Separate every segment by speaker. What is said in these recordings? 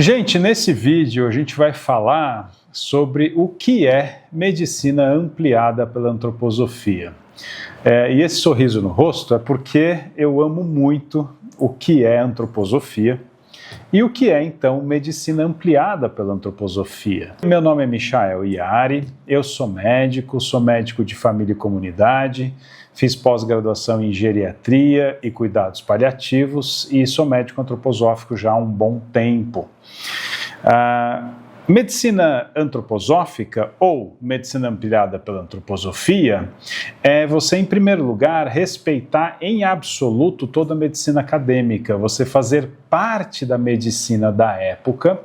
Speaker 1: Gente, nesse vídeo a gente vai falar sobre o que é medicina ampliada pela antroposofia. E esse sorriso no rosto é porque eu amo muito o que é antroposofia e o que é, então, medicina ampliada pela antroposofia. Meu nome é Michael Iari, eu sou médico de família e comunidade, fiz pós-graduação em geriatria e cuidados paliativos e sou médico antroposófico já há um bom tempo. Medicina antroposófica ou medicina ampliada pela antroposofia é você, em primeiro lugar, respeitar em absoluto toda a medicina acadêmica, você fazer parte da medicina da época,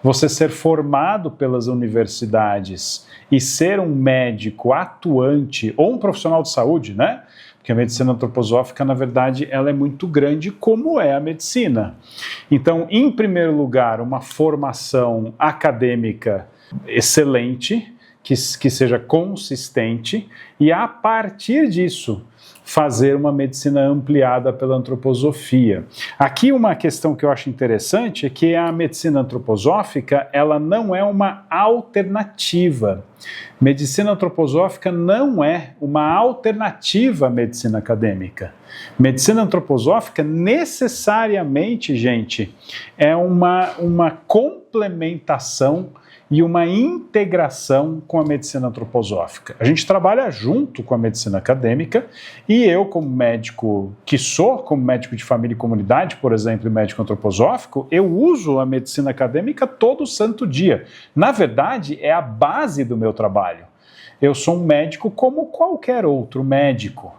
Speaker 1: você ser formado pelas universidades e ser um médico atuante ou um profissional de saúde, né? Porque a medicina antroposófica, na verdade, ela é muito grande, como é a medicina. Então, em primeiro lugar, uma formação acadêmica excelente, que seja consistente, e a partir disso, fazer uma medicina ampliada pela antroposofia. Aqui uma questão que eu acho interessante é que a medicina antroposófica, ela não é uma alternativa. Medicina antroposófica não é uma alternativa à medicina acadêmica. Medicina antroposófica necessariamente, gente, é uma complementação e uma integração com a medicina antroposófica. A gente trabalha junto com a medicina acadêmica e eu, como médico que sou, como médico de família e comunidade, por exemplo, e médico antroposófico, eu uso a medicina acadêmica todo santo dia. Na verdade, é a base do meu trabalho. Eu sou um médico como qualquer outro médico.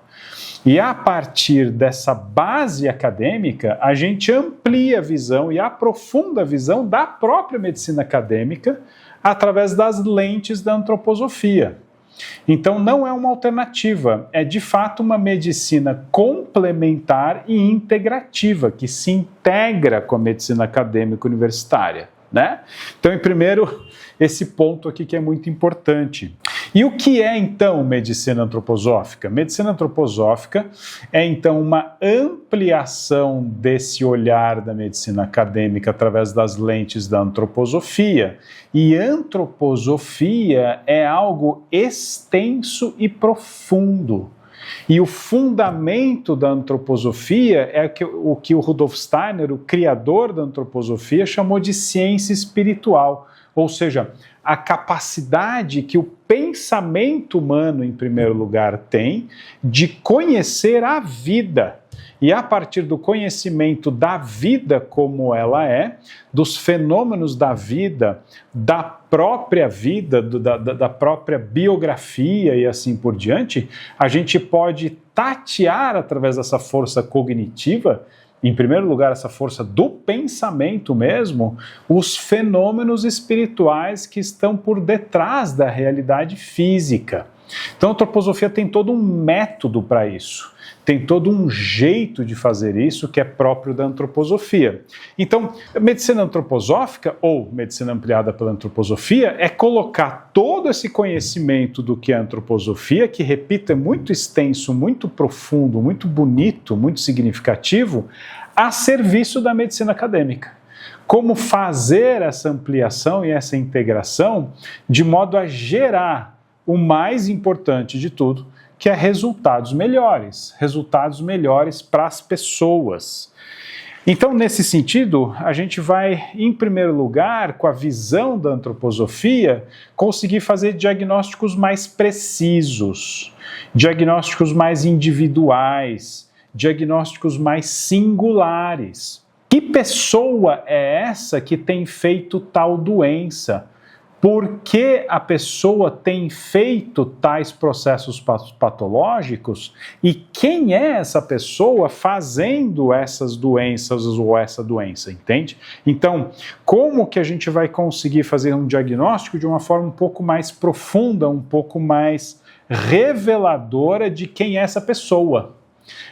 Speaker 1: E a partir dessa base acadêmica, a gente amplia a visão e aprofunda a visão da própria medicina acadêmica através das lentes da antroposofia. Então não é uma alternativa, é de fato uma medicina complementar e integrativa, que se integra com a medicina acadêmica universitária, né? Então, em primeiro, esse ponto aqui que é muito importante. E o que é, então, medicina antroposófica? Medicina antroposófica é, então, uma ampliação desse olhar da medicina acadêmica através das lentes da antroposofia. E antroposofia é algo extenso e profundo. E o fundamento da antroposofia é o que o Rudolf Steiner, o criador da antroposofia, chamou de ciência espiritual. Ou seja, a capacidade que o pensamento humano, em primeiro lugar, tem de conhecer a vida. E a partir do conhecimento da vida como ela é, dos fenômenos da vida, da própria vida, da própria biografia e assim por diante, a gente pode tatear através dessa força cognitiva, em primeiro lugar, essa força do pensamento mesmo, os fenômenos espirituais que estão por detrás da realidade física. Então a antroposofia tem todo um método para isso, tem todo um jeito de fazer isso que é próprio da antroposofia. Então, a medicina antroposófica, ou medicina ampliada pela antroposofia, é colocar todo esse conhecimento do que é antroposofia, que, repito, é muito extenso, muito profundo, muito bonito, muito significativo, a serviço da medicina acadêmica. Como fazer essa ampliação e essa integração de modo a gerar o mais importante de tudo, que é resultados melhores para as pessoas. Então, nesse sentido, a gente vai, em primeiro lugar, com a visão da antroposofia, conseguir fazer diagnósticos mais precisos, diagnósticos mais individuais, diagnósticos mais singulares. Que pessoa é essa que tem feito tal doença? Por que a pessoa tem feito tais processos patológicos e quem é essa pessoa fazendo essas doenças ou essa doença, entende? Então, como que a gente vai conseguir fazer um diagnóstico de uma forma um pouco mais profunda, um pouco mais reveladora de quem é essa pessoa?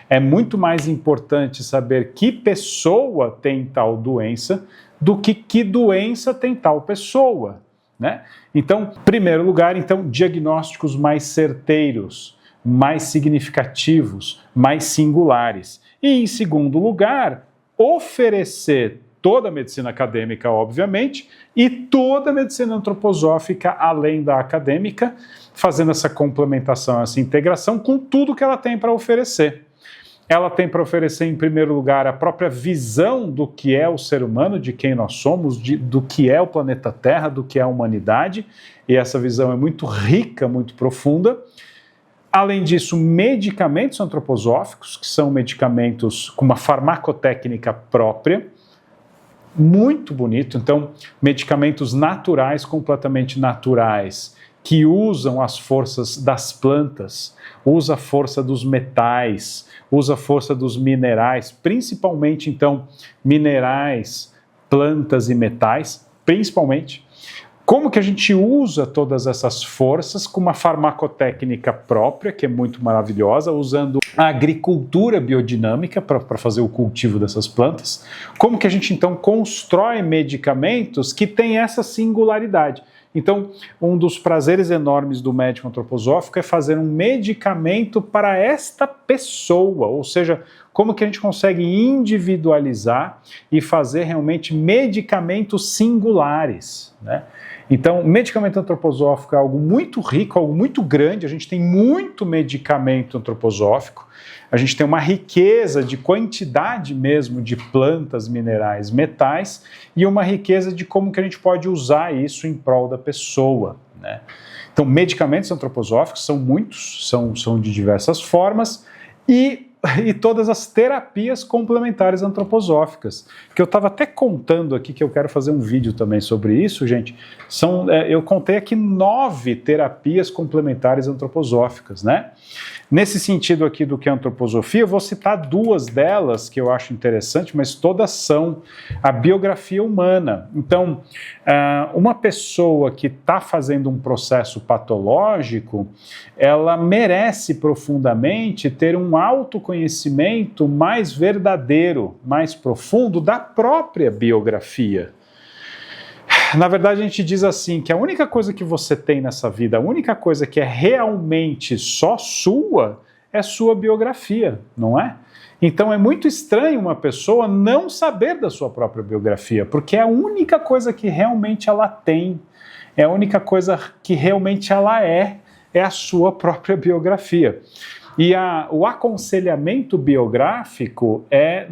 Speaker 1: É muito mais importante saber que pessoa tem tal doença do que doença tem tal pessoa. Né? Então, em primeiro lugar, diagnósticos mais certeiros, mais significativos, mais singulares. E, em segundo lugar, oferecer toda a medicina acadêmica, obviamente, e toda a medicina antroposófica, além da acadêmica, fazendo essa complementação, essa integração com tudo que ela tem para oferecer. Ela tem para oferecer, em primeiro lugar, a própria visão do que é o ser humano, de quem nós somos, do que é o planeta Terra, do que é a humanidade, e essa visão é muito rica, muito profunda. Além disso, medicamentos antroposóficos, que são medicamentos com uma farmacotécnica própria, muito bonito. Então, medicamentos naturais, completamente naturais, que usam as forças das plantas, usa a força dos metais, usa a força dos minerais, principalmente, então, minerais, plantas e metais, principalmente. Como que a gente usa todas essas forças com uma farmacotécnica própria, que é muito maravilhosa, usando a agricultura biodinâmica para fazer o cultivo dessas plantas? Como que a gente, então, constrói medicamentos que têm essa singularidade? Então, um dos prazeres enormes do médico antroposófico é fazer um medicamento para esta pessoa, ou seja, como que a gente consegue individualizar e fazer realmente medicamentos singulares, né? Então, medicamento antroposófico é algo muito rico, algo muito grande, a gente tem muito medicamento antroposófico, a gente tem uma riqueza de quantidade mesmo de plantas, minerais, metais, e uma riqueza de como que a gente pode usar isso em prol da pessoa, né? Então, medicamentos antroposóficos são muitos, são de diversas formas, e todas as terapias complementares antroposóficas, que eu estava até contando aqui, que eu quero fazer um vídeo também sobre isso, gente, eu contei aqui 9 terapias complementares antroposóficas, né? Nesse sentido aqui do que é antroposofia, eu vou citar 2 delas que eu acho interessante, mas todas são a biografia humana. Então, uma pessoa que está fazendo um processo patológico, ela merece profundamente ter um autoconhecimento mais verdadeiro, mais profundo da própria biografia. Na verdade, a gente diz assim, que a única coisa que você tem nessa vida, a única coisa que é realmente só sua, é sua biografia, não é? Então é muito estranho uma pessoa não saber da sua própria biografia, porque é a única coisa que realmente ela tem, é a única coisa que realmente ela é a sua própria biografia. E o aconselhamento biográfico é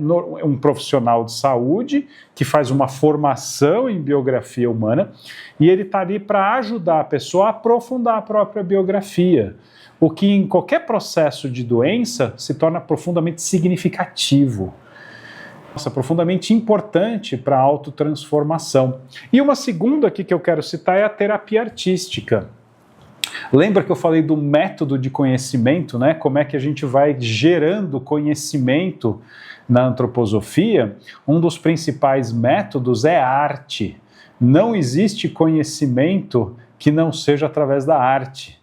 Speaker 1: um profissional de saúde que faz uma formação em biografia humana e ele está ali para ajudar a pessoa a aprofundar a própria biografia, o que em qualquer processo de doença se torna profundamente significativo. Profundamente importante para a autotransformação. E uma segunda aqui que eu quero citar é a terapia artística. Lembra que eu falei do método de conhecimento, né? Como é que a gente vai gerando conhecimento na antroposofia? Um dos principais métodos é a arte. Não existe conhecimento que não seja através da arte.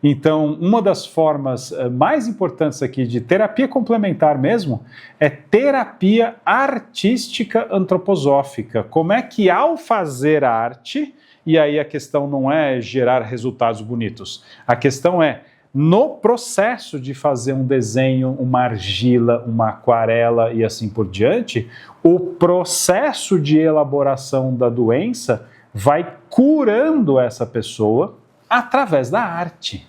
Speaker 1: Então, uma das formas mais importantes aqui de terapia complementar mesmo é terapia artística antroposófica. Como é que ao fazer arte, e aí a questão não é gerar resultados bonitos, a questão é no processo de fazer um desenho, uma argila, uma aquarela e assim por diante, o processo de elaboração da doença vai curando essa pessoa através da arte.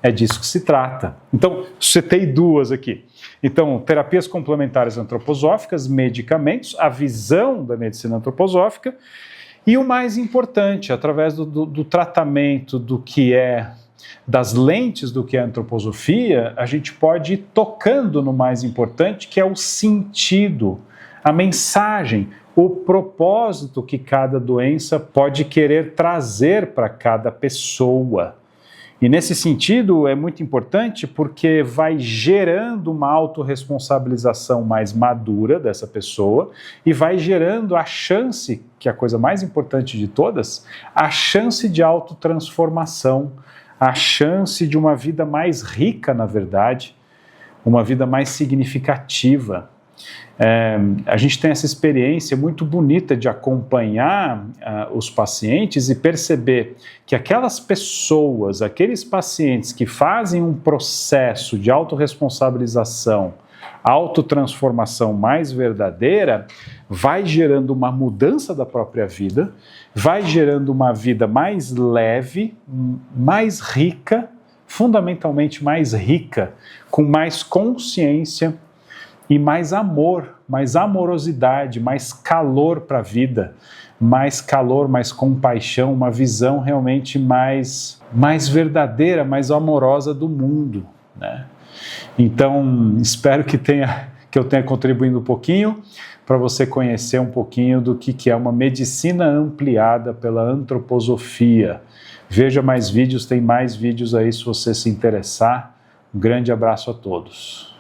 Speaker 1: É disso que se trata. Então, citei 2 aqui. Então, terapias complementares antroposóficas, medicamentos, a visão da medicina antroposófica e o mais importante, através do tratamento do que é, das lentes do que é antroposofia, a gente pode ir tocando no mais importante, que é o sentido, a mensagem, o propósito que cada doença pode querer trazer para cada pessoa. E nesse sentido é muito importante porque vai gerando uma autorresponsabilização mais madura dessa pessoa e vai gerando a chance, que é a coisa mais importante de todas, a chance de autotransformação, a chance de uma vida mais rica, na verdade, uma vida mais significativa. A gente tem essa experiência muito bonita de acompanhar os pacientes e perceber que aquelas pessoas, aqueles pacientes que fazem um processo de autorresponsabilização autotransformação mais verdadeira vai gerando uma mudança da própria vida, vai gerando uma vida mais leve, mais rica, fundamentalmente mais rica, com mais consciência e mais amor, mais amorosidade, mais calor para a vida, mais calor, mais compaixão, uma visão realmente mais verdadeira, mais amorosa do mundo, né? Então, espero que eu tenha contribuído um pouquinho para você conhecer um pouquinho do que é uma medicina ampliada pela antroposofia. Veja mais vídeos, tem mais vídeos aí se você se interessar. Um grande abraço a todos.